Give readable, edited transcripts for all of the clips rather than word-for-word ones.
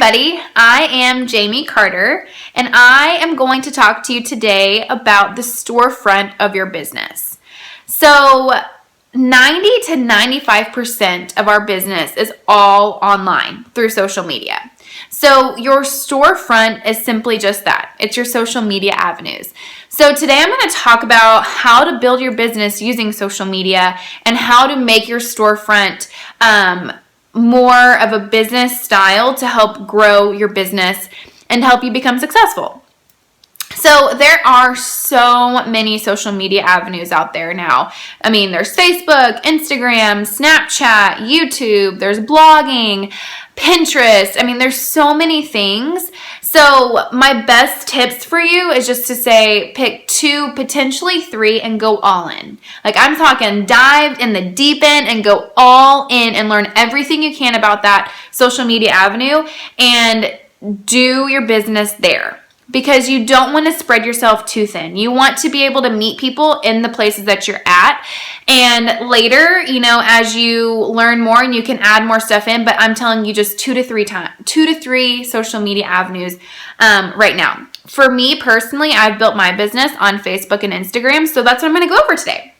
everybody, I am Jamie Carter, and I am going to talk to you today about the storefront of your business. So 90 to 95% of our business is all online through social media. So your storefront is simply just that. It's your social media avenues. So today I'm going to talk about how to build your business using social media and how to make your storefront more of a business style to help grow your business and help you become successful. So there are so many social media avenues out there now. I mean, there's Facebook, Instagram, Snapchat, YouTube, there's blogging, Pinterest. I mean, there's so many things. So my best tips for you is just to say pick 2, potentially 3, and go all in. Like I'm talking dive in the deep end and go all in and learn everything you can about that social media avenue and do your business there. Because you don't want to spread yourself too thin. You want to be able to meet people in the places that you're at. And later, as you learn more and you can add more stuff in, but I'm telling you just 2 to 3 social media avenues right now. For me personally, I've built my business on Facebook and Instagram, so that's what I'm going to go over today.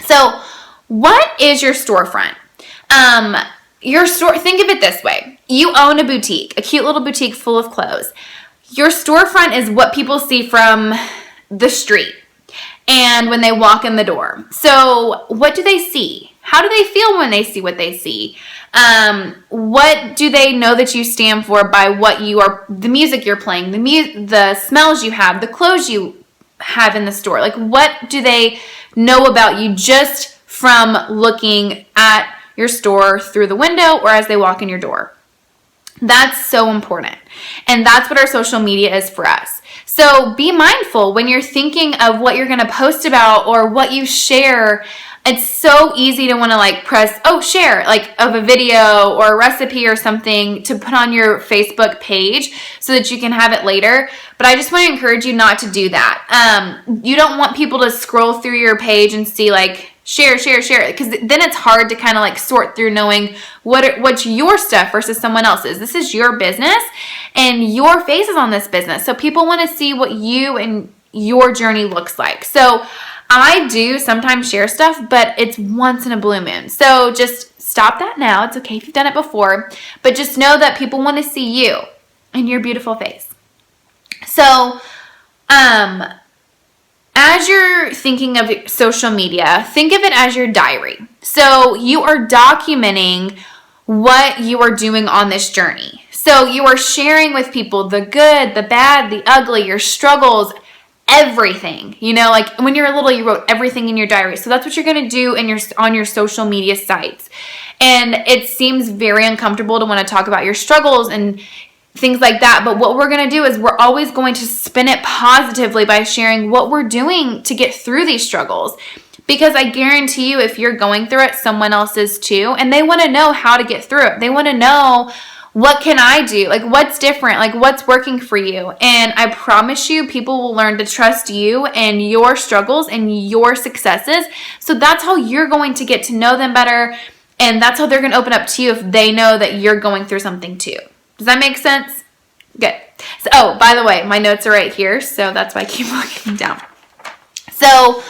So what is your storefront? Your store, think of it this way. You own a boutique, a cute little boutique full of clothes. Your storefront is what people see from the street and when they walk in the door. So what do they see? How do they feel when they see what they see? What do they know that you stand for by what you are, the music you're playing, the smells you have, the clothes you have in the store? Like what do they know about you just from looking at your store through the window or as they walk in your door? That's so important. And that's what our social media is for us. So be mindful when you're thinking of what you're going to post about or what you share. It's so easy to want to press, share of a video or a recipe or something to put on your Facebook page so that you can have it later. But I just want to encourage you not to do that. You don't want people to scroll through your page and see share, because then it's hard to kind of sort through knowing what's your stuff versus someone else's. This is your business and your face is on this business. So people want to see what you and your journey looks like. So I do sometimes share stuff, but it's once in a blue moon. So just stop that now. It's okay if you've done it before, but just know that people want to see you and your beautiful face. So, as you're thinking of social media, think of it as your diary. So you are documenting what you are doing on this journey. So you are sharing with people the good, the bad, the ugly, your struggles, everything. When you're little, you wrote everything in your diary. So that's what you're going to do on your social media sites. And it seems very uncomfortable to want to talk about your struggles and things like that. But what we're going to do is we're always going to spin it positively by sharing what we're doing to get through these struggles. Because I guarantee you, if you're going through it, someone else is too. And they want to know how to get through it. They want to know, what can I do? What's different? What's working for you? And I promise you, people will learn to trust you and your struggles and your successes. So that's how you're going to get to know them better. And that's how they're going to open up to you if they know that you're going through something too. Does that make sense? Good. So, by the way, my notes are right here, so that's why I keep looking down. So,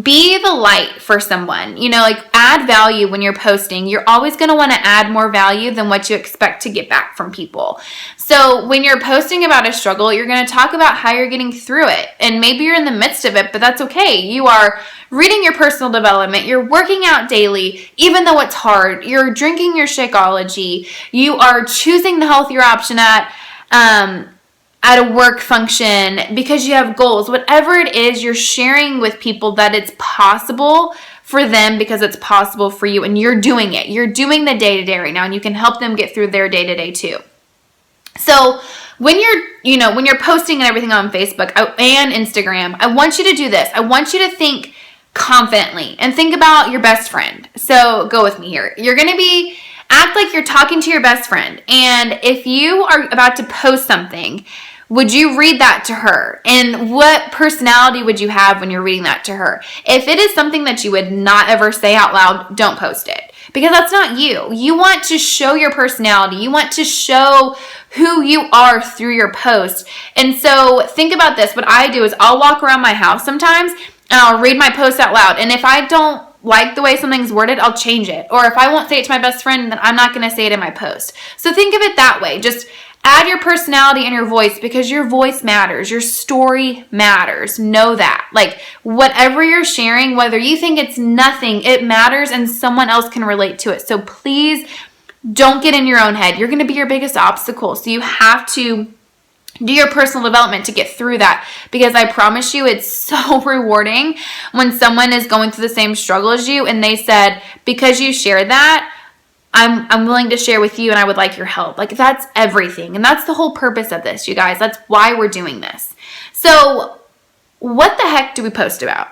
be the light for someone. Add value when you're posting. You're always going to want to add more value than what you expect to get back from people. So, when you're posting about a struggle, you're going to talk about how you're getting through it. And maybe you're in the midst of it, but that's okay. You are reading your personal development, you're working out daily, even though it's hard, you're drinking your Shakeology, you are choosing the healthier option at a work function because you have goals. Whatever it is, you're sharing with people that it's possible for them because it's possible for you and you're doing it. You're doing the day-to-day right now and you can help them get through their day-to-day too. So when you're posting and everything on Facebook and Instagram, I want you to do this. I want you to think confidently and think about your best friend. So go with me here. You're going to act like you're talking to your best friend. And if you are about to post something, would you read that to her? And what personality would you have when you're reading that to her? If it is something that you would not ever say out loud, don't post it. because that's not you. You want to show your personality. You want to show who you are through your post. And so think about this. What I do is I'll walk around my house sometimes and I'll read my post out loud. And if I don't like the way something's worded, I'll change it. Or if I won't say it to my best friend, then I'm not going to say it in my post. So think of it that way. Just add your personality and your voice, because your voice matters. Your story matters. Know that. Like, whatever you're sharing, whether you think it's nothing, it matters and someone else can relate to it. So please don't get in your own head. You're going to be your biggest obstacle. So you have to do your personal development to get through that, because I promise you it's so rewarding when someone is going through the same struggle as you and they said, because you shared that, I'm willing to share with you and I would like your help. Like, that's everything. And that's the whole purpose of this, you guys. That's why we're doing this. So what the heck do we post about?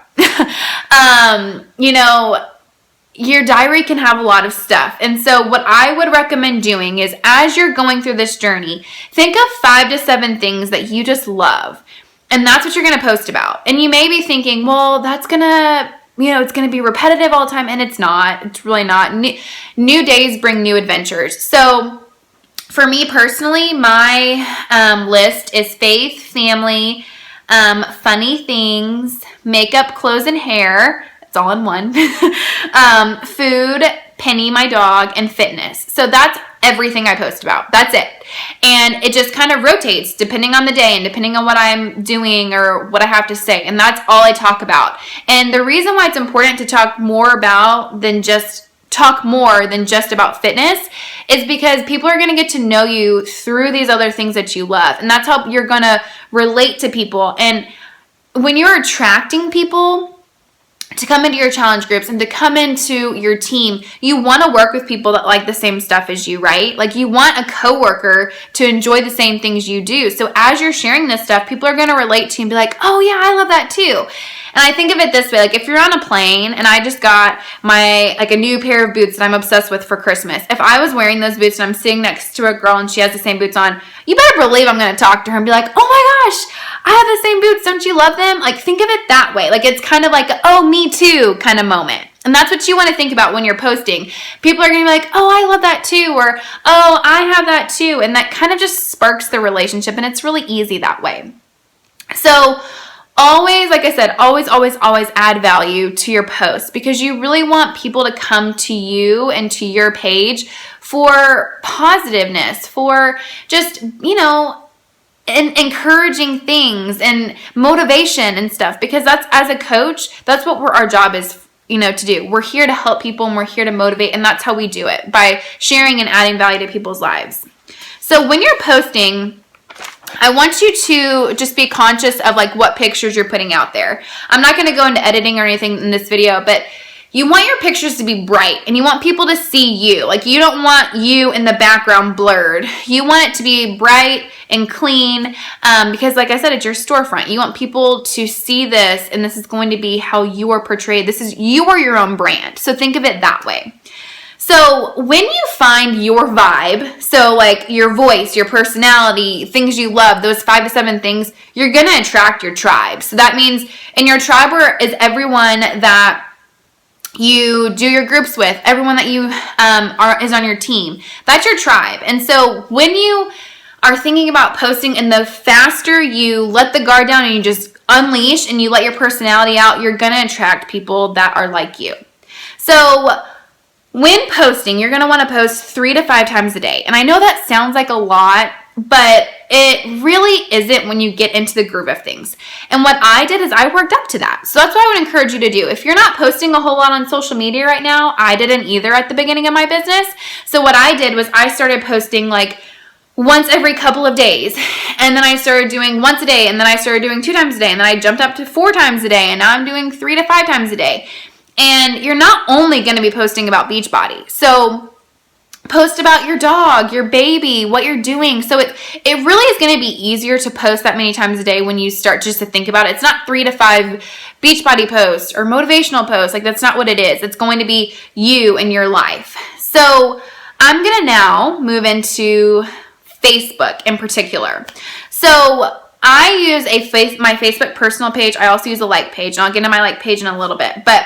Your diary can have a lot of stuff. And so what I would recommend doing is, as you're going through this journey, think of 5 to 7 things that you just love. And that's what you're going to post about. And you may be thinking, well, that's going to, it's going to be repetitive all the time. And it's not. It's really not. New days bring new adventures. So for me personally, my list is faith, family, funny things, makeup, clothes, and hair. It's all in one. Food, Penny, my dog, and fitness. So that's everything I post about. That's it. And it just kind of rotates depending on the day and depending on what I'm doing or what I have to say. And that's all I talk about. And the reason why it's important to talk more than just about fitness is because people are going to get to know you through these other things that you love. And that's how you're going to relate to people. And when you're attracting people to come into your challenge groups and to come into your team, you want to work with people that like the same stuff as you, right? Like, you want a coworker to enjoy the same things you do. So as you're sharing this stuff, people are going to relate to you and be like, oh yeah, I love that too. And I think of it this way, like, if you're on a plane and I just got a new pair of boots that I'm obsessed with for Christmas, if I was wearing those boots and I'm sitting next to a girl and she has the same boots on, you better believe I'm going to talk to her and be like, oh my gosh, I have the same boots. Don't you love them? Like, think of it that way. Like, it's kind of like, oh, me too kind of moment. And that's what you want to think about when you're posting. People are going to be like, oh, I love that too. Or, oh, I have that too. And that kind of just sparks the relationship. And it's really easy that way. So always, like I said, always add value to your posts, because you really want people to come to you and to your page for positiveness, for just, and encouraging things and motivation and stuff, because that's, as a coach, that's what our job is, to do. We're here to help people and we're here to motivate, and that's how we do it, by sharing and adding value to people's lives. So when you're posting, I want you to just be conscious of what pictures you're putting out there. I'm not going to go into editing or anything in this video, but you want your pictures to be bright and you want people to see you. Like, you don't want you in the background blurred. You want it to be bright and clean, because like I said, it's your storefront. You want people to see this, and this is going to be how you are portrayed. You are your own brand. So think of it that way. So when you find your vibe, so your voice, your personality, things you love, those 5 to 7 things, you're going to attract your tribe. So that means in your tribe is everyone that you do your groups with, everyone that you is on your team. That's your tribe. And so when you are thinking about posting, and the faster you let the guard down and you just unleash and you let your personality out, you're going to attract people that are like you. So when posting, you're going to want to post 3 to 5 times a day. And I know that sounds like a lot, but it really isn't when you get into the groove of things. And what I did is I worked up to that. So that's what I would encourage you to do. If you're not posting a whole lot on social media right now, I didn't either at the beginning of my business. So what I did was I started posting once every couple of days. And then I started doing once a day. And then I started doing 2 times a day. And then I jumped up to 4 times a day. And now I'm doing 3 to 5 times a day. And you're not only going to be posting about Beachbody. So post about your dog, your baby, what you're doing. So it really is going to be easier to post that many times a day when you start just to think about it. It's not 3 to 5 Beachbody posts or motivational posts. That's not what it is. It's going to be you and your life. So I'm going to now move into Facebook in particular. So I use my Facebook personal page. I also use a like page, and I'll get into my like page in a little bit. But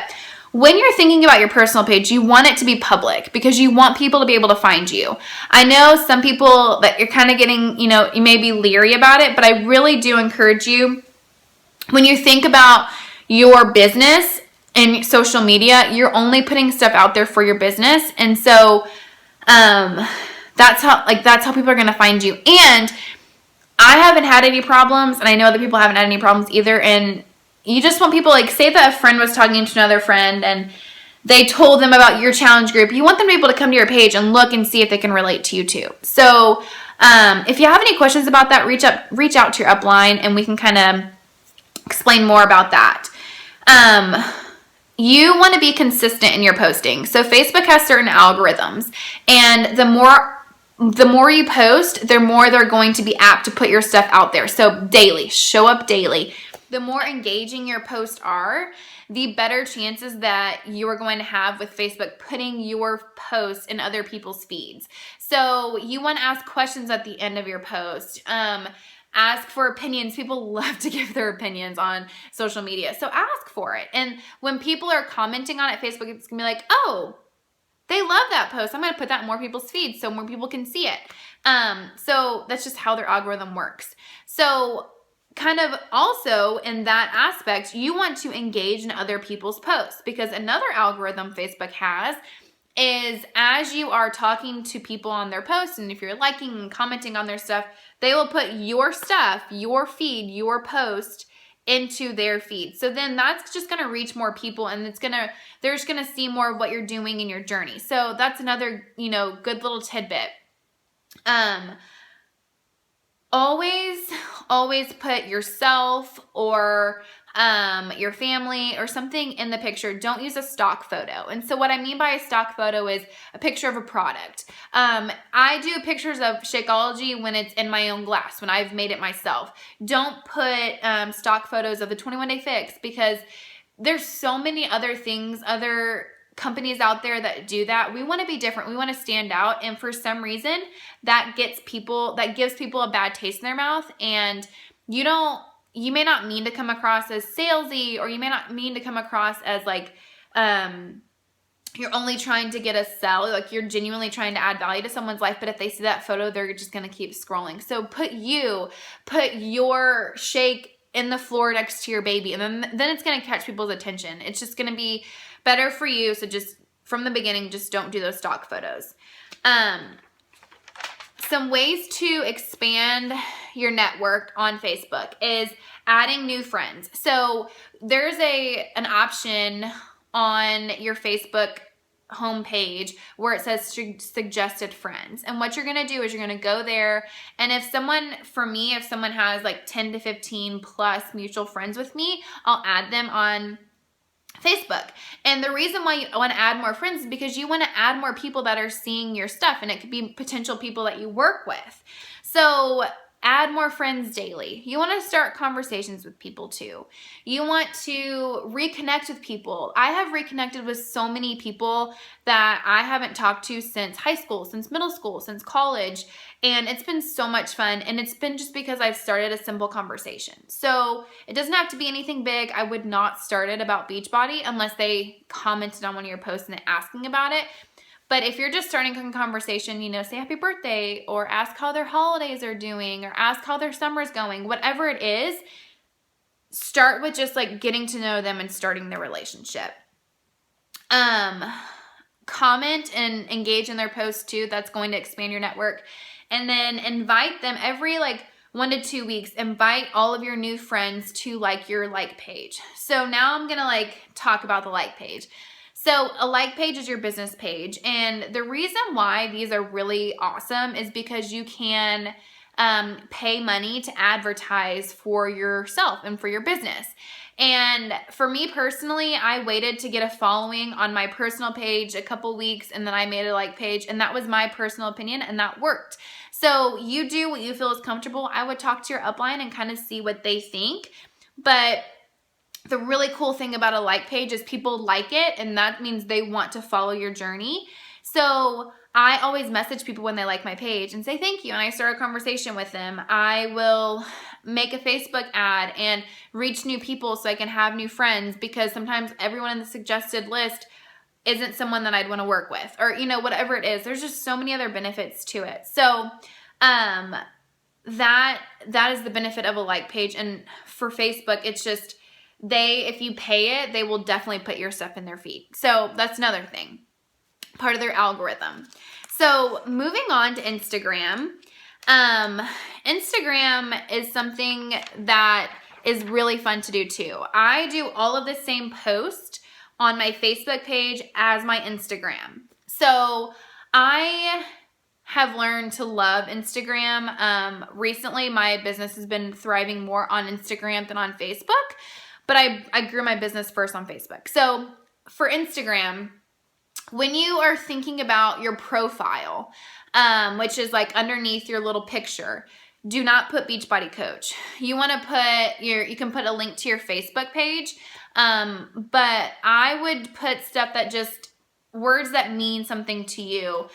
when you're thinking about your personal page, you want it to be public because you want people to be able to find you. I know some people that you're kind of getting, you may be leery about it, but I really do encourage you, when you think about your business and social media, you're only putting stuff out there for your business. And so that's how people are going to find you. And I haven't had any problems, and I know other people haven't had any problems either. And you just want people, like, say that a friend was talking to another friend and they told them about your challenge group. You want them to be able to come to your page and look and see if they can relate to you too. So if you have any questions about that, reach out to your upline and we can kind of explain more about that. You want to be consistent in your posting. So Facebook has certain algorithms, and the more you post, the more they're going to be apt to put your stuff out there. So daily, show up daily. The more engaging your posts are, the better chances that you are going to have with Facebook putting your posts in other people's feeds. So you want to ask questions at the end of your post. Ask for opinions. People love to give their opinions on social media. So ask for it. And when people are commenting on it, Facebook, it's going to be like, oh, they love that post. I'm going to put that in more people's feeds so more people can see it. So that's just how their algorithm works. So kind of also in that aspect, you want to engage in other people's posts, because another algorithm Facebook has is as you are talking to people on their posts, and if you're liking and commenting on their stuff, they will put your stuff, your feed, your post into their feed. So then that's just going to reach more people, and they're just going to see more of what you're doing in your journey. So that's another, good little tidbit. Always put yourself or your family or something in the picture. Don't use a stock photo. And so what I mean by a stock photo is a picture of a product. I do pictures of Shakeology when it's in my own glass, when I've made it myself. Don't put stock photos of the 21 Day Fix, because there's so many other things, other companies out there that do that. We want to be different. We want to stand out. And for some reason that gives people a bad taste in their mouth. And you may not mean to come across as salesy, or you may not mean to come across as like, you're only trying to get a sell, like you're genuinely trying to add value to someone's life. But if they see that photo, they're just going to keep scrolling. So put your shake in the floor next to your baby, and then it's going to catch people's attention. It's just going to be better for you. So just from the beginning, just don't do those stock photos. Some ways to expand your network on Facebook is adding new friends. So there's an option on your Facebook homepage where it says suggested friends. And what you're going to do is you're going to go there, and if someone has like 10 to 15 plus mutual friends with me, I'll add them on Facebook. And the reason why you want to add more friends is because you want to add more people that are seeing your stuff, and it could be potential people that you work with. So add more friends daily. You want to start conversations with people too. You want to reconnect with people. I have reconnected with so many people that I haven't talked to since high school, since middle school, since college. And it's been so much fun. And it's been just because I've started a simple conversation. So it doesn't have to be anything big. I would not start it about Beachbody unless they commented on one of your posts and asking about it. But if you're just starting a conversation, say happy birthday, or ask how their holidays are doing, or ask how their summer's going, whatever it is, start with just like getting to know them and starting the relationship. Comment and engage in their posts too. That's going to expand your network. And then invite them every 1 to 2 weeks. Invite all of your new friends to your like page. So now I'm going to talk about the like page. So a like page is your business page. And the reason why these are really awesome is because you can pay money to advertise for yourself and for your business. And for me personally, I waited to get a following on my personal page a couple weeks, and then I made a like page, and that was my personal opinion, and that worked. So you do what you feel is comfortable. I would talk to your upline and kind of see what they think. But the really cool thing about a like page is people like it, and that means they want to follow your journey. So I always message people when they like my page and say thank you, and I start a conversation with them. I will make a Facebook ad and reach new people so I can have new friends, because sometimes everyone in the suggested list isn't someone that I'd want to work with, or, you know, whatever it is. There's just so many other benefits to it. So that is the benefit of a like page. And for Facebook, it's just if you pay it, they will definitely put your stuff in their feed. So that's another thing, part of their algorithm. So moving on to Instagram. Instagram is something that is really fun to do too. I do all of the same post on my Facebook page as my Instagram. So I have learned to love Instagram. Recently, my business has been thriving more on Instagram than on Facebook, but I grew my business first on Facebook. So for Instagram, when you are thinking about your profile, which is like underneath your little picture, do not put Beachbody Coach. You want to put you can put a link to your Facebook page, but I would put stuff that just words that mean something to you.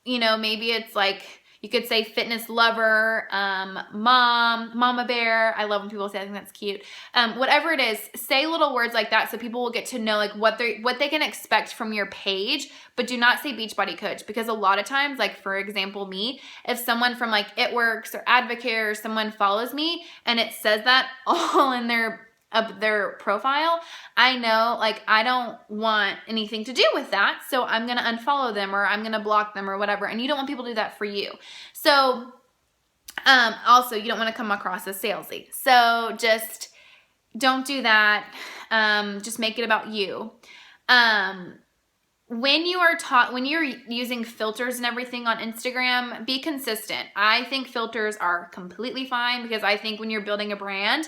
You know, maybe it's like, you could say fitness lover, mom, mama bear. I love when people say, I think that's cute. Whatever it is, say little words like that so people will get to know like what they can expect from your page, but do not say Beachbody Coach, because a lot of times, like for example, me, if someone from like It Works or Advocare or someone follows me and it says that all in their profile, I know like I don't want anything to do with that, so I'm gonna unfollow them or I'm gonna block them or whatever, and you don't want people to do that for you. So also, you don't want to come across as salesy, so just don't do that. Just make it about you. When you're using filters and everything on Instagram, be consistent. I think filters are completely fine, because I think when you're building a brand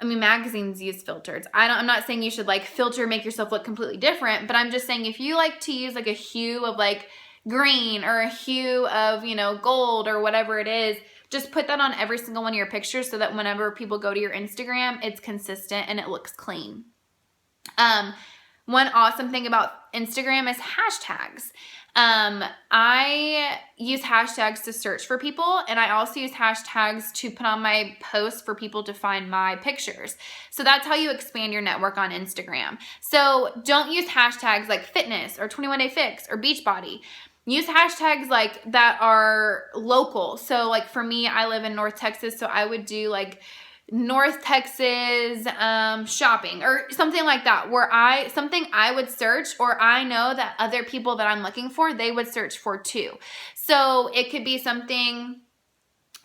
magazines use filters. I'm not saying you should like filter, make yourself look completely different, but I'm just saying if you like to use like a hue of like green or a hue of, you know, gold or whatever it is, just put that on every single one of your pictures so that whenever people go to your Instagram, it's consistent and it looks clean. One awesome thing about Instagram is hashtags. I use hashtags to search for people, and I also use hashtags to put on my posts for people to find my pictures. So that's how you expand your network on Instagram. So don't use hashtags like fitness or 21 Day Fix or Beachbody. Use hashtags like that are local. So like for me, I live in North Texas, so I would do like North Texas shopping or something like that, where something I would search, or I know that other people that I'm looking for, they would search for too. So it could be something,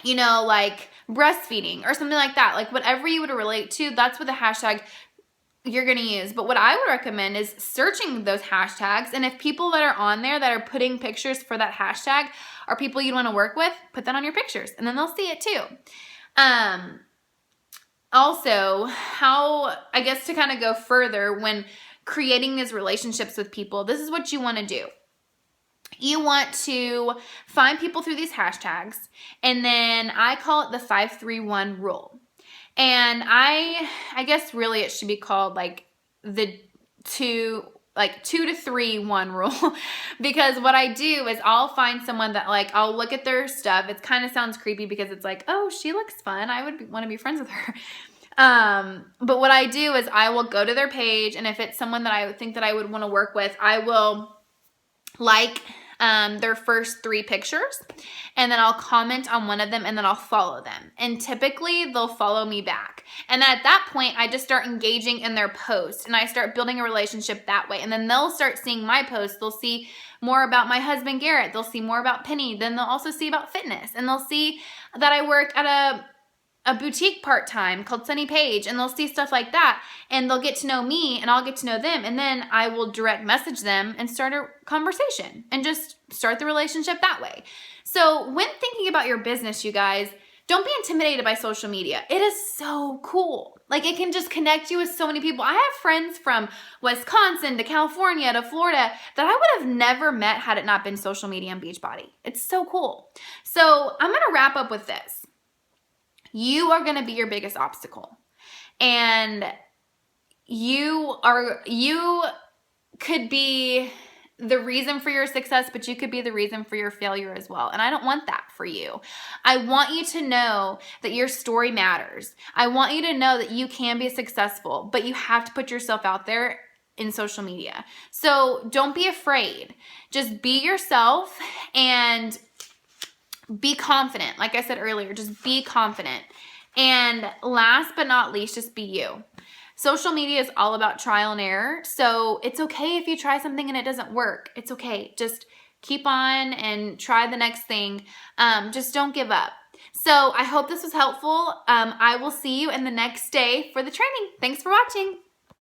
you know, like breastfeeding or something like that. Like whatever you would relate to, that's what the hashtag you're going to use. But what I would recommend is searching those hashtags. And if people that are on there that are putting pictures for that hashtag are people you'd want to work with, put that on your pictures and then they'll see it too. Also, I guess to kind of go further when creating these relationships with people, this is what you want to do. You want to find people through these hashtags, and then I call it the 5-3-1 rule. And I guess really it should be called like the 2-to-3-1 rule, because what I do is I'll find someone that like, I'll look at their stuff. It kind of sounds creepy because it's like, oh, she looks fun, I would want to be friends with her. But what I do is I will go to their page, and if it's someone that I think that I would want to work with, I will like their first 3 pictures, and then I'll comment on one of them, and then I'll follow them. And typically they'll follow me back. And then at that point, I just start engaging in their posts, and I start building a relationship that way. And then they'll start seeing my posts. They'll see more about my husband, Garrett. They'll see more about Penny. Then they'll also see about fitness, and they'll see that I work at a boutique part-time called Sunny Page, and they'll see stuff like that, and they'll get to know me, and I'll get to know them, and then I will direct message them and start a conversation and just start the relationship that way. So when thinking about your business, you guys, don't be intimidated by social media. It is so cool. Like, it can just connect you with so many people. I have friends from Wisconsin to California to Florida that I would have never met had it not been social media and Beachbody. It's so cool. So I'm going to wrap up with this. You are going to be your biggest obstacle, and you could be the reason for your success, but you could be the reason for your failure as well. And I don't want that for you. I want you to know that your story matters. I want you to know that you can be successful, but you have to put yourself out there in social media. So don't be afraid. Just be yourself and be confident. Like I said earlier, just be confident. And last but not least, just be you. Social media is all about trial and error. So it's okay if you try something and it doesn't work. It's okay. Just keep on and try the next thing. Just don't give up. So I hope this was helpful. I will see you in the next day for the training. Thanks for watching.